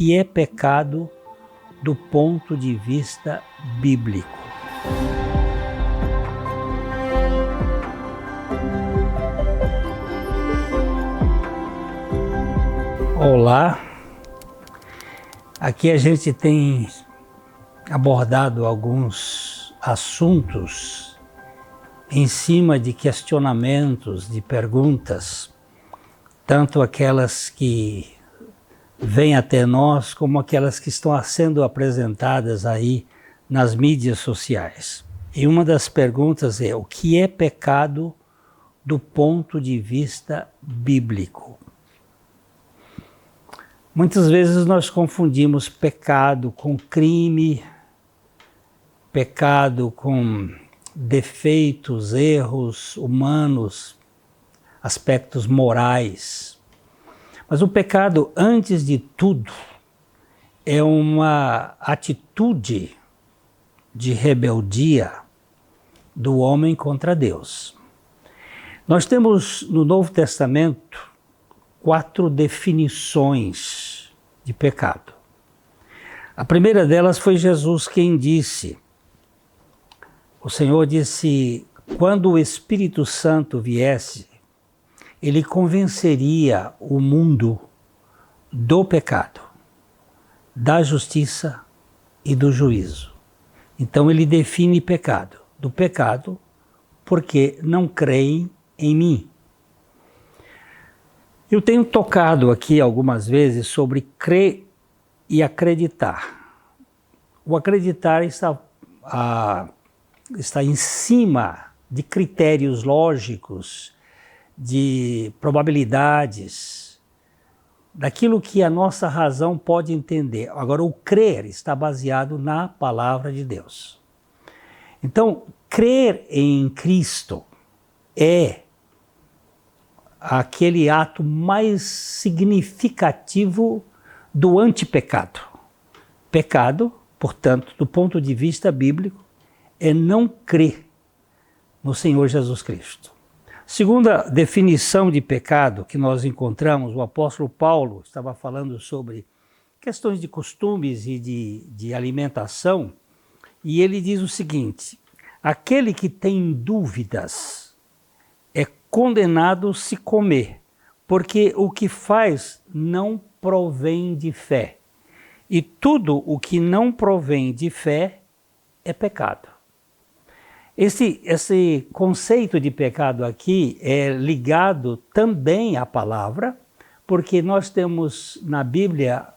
que é pecado do ponto de vista bíblico. Olá, aqui a gente tem abordado alguns assuntos em cima de questionamentos, de perguntas, tanto aquelas que vêm até nós, como aquelas que estão sendo apresentadas aí nas mídias sociais. E uma das perguntas é: o que é pecado do ponto de vista bíblico? Muitas vezes nós confundimos pecado com crime, pecado com defeitos, erros humanos, aspectos morais. Mas o pecado, antes de tudo, é uma atitude de rebeldia do homem contra Deus. Nós temos no Novo Testamento 4 definições de pecado. A primeira delas foi Jesus quem disse. O Senhor disse: quando o Espírito Santo viesse, ele convenceria o mundo do pecado, da justiça e do juízo. Então ele define pecado, do pecado, porque não creem em mim. Eu tenho tocado aqui algumas vezes sobre crer e acreditar. O acreditar está em cima de critérios lógicos, de probabilidades, daquilo que a nossa razão pode entender. Agora, o crer está baseado na palavra de Deus. Então, crer em Cristo é aquele ato mais significativo do antipecado. Pecado, portanto, do ponto de vista bíblico, é não crer no Senhor Jesus Cristo. Segunda definição de pecado que nós encontramos, o apóstolo Paulo estava falando sobre questões de costumes e de alimentação, e ele diz o seguinte: aquele que tem dúvidas é condenado se comer, porque o que faz não provém de fé. E tudo o que não provém de fé é pecado. Esse conceito de pecado aqui é ligado também à palavra, porque nós temos na Bíblia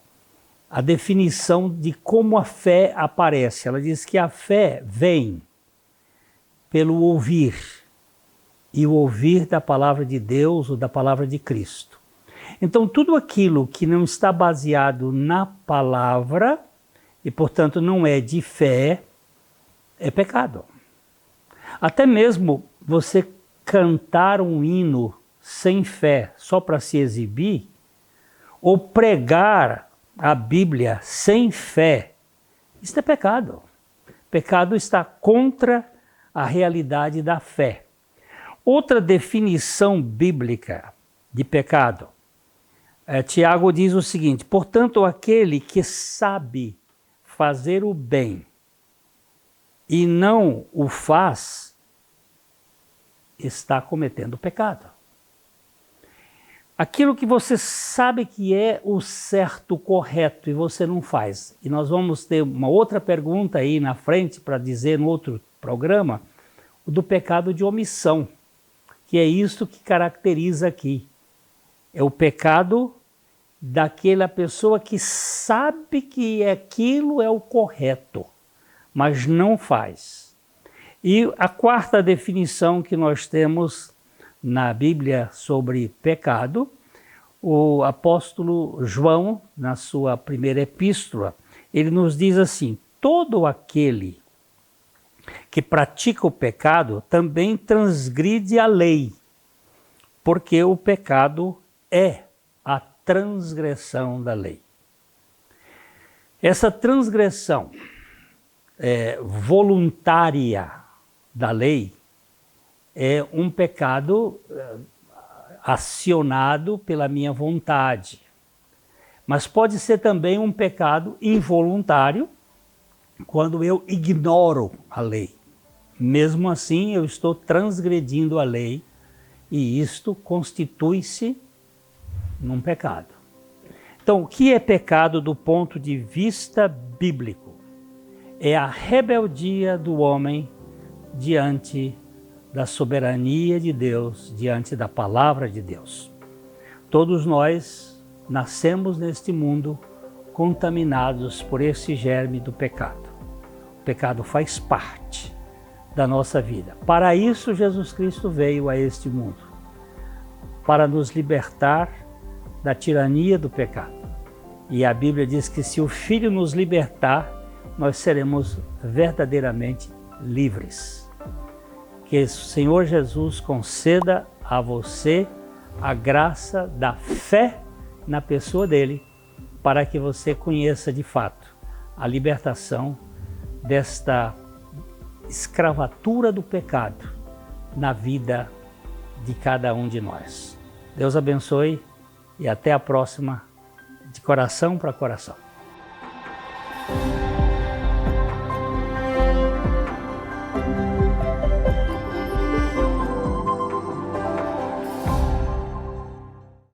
a definição de como a fé aparece. Ela diz que a fé vem pelo ouvir, e o ouvir da palavra de Deus ou da palavra de Cristo. Então, tudo aquilo que não está baseado na palavra, e portanto não é de fé, é pecado. Até mesmo você cantar um hino sem fé, só para se exibir, ou pregar a Bíblia sem fé, isso é pecado. Pecado está contra a realidade da fé. Outra definição bíblica de pecado, Tiago diz o seguinte: portanto, aquele que sabe fazer o bem e não o faz, está cometendo pecado. Aquilo que você sabe que é o certo, correto, e você não faz. E nós vamos ter uma outra pergunta aí na frente para dizer no outro programa, o do pecado de omissão, que é isso que caracteriza aqui. É o pecado daquela pessoa que sabe que aquilo é o correto, mas não faz. E a quarta definição que nós temos na Bíblia sobre pecado, o apóstolo João, na sua primeira epístola, ele nos diz assim: todo aquele que pratica o pecado também transgride a lei, porque o pecado é a transgressão da lei. Essa transgressão voluntária da lei é um pecado acionado pela minha vontade. Mas pode ser também um pecado involuntário, quando eu ignoro a lei. Mesmo assim, eu estou transgredindo a lei e isto constitui-se num pecado. Então, o que é pecado do ponto de vista bíblico? É a rebeldia do homem diante da soberania de Deus, diante da palavra de Deus. Todos nós nascemos neste mundo contaminados por esse germe do pecado. O pecado faz parte da nossa vida. Para isso, Jesus Cristo veio a este mundo, para nos libertar da tirania do pecado. E a Bíblia diz que se o Filho nos libertar, nós seremos verdadeiramente livres. Que o Senhor Jesus conceda a você a graça da fé na pessoa dele, para que você conheça de fato a libertação desta escravatura do pecado na vida de cada um de nós. Deus abençoe e até a próxima, de coração para coração.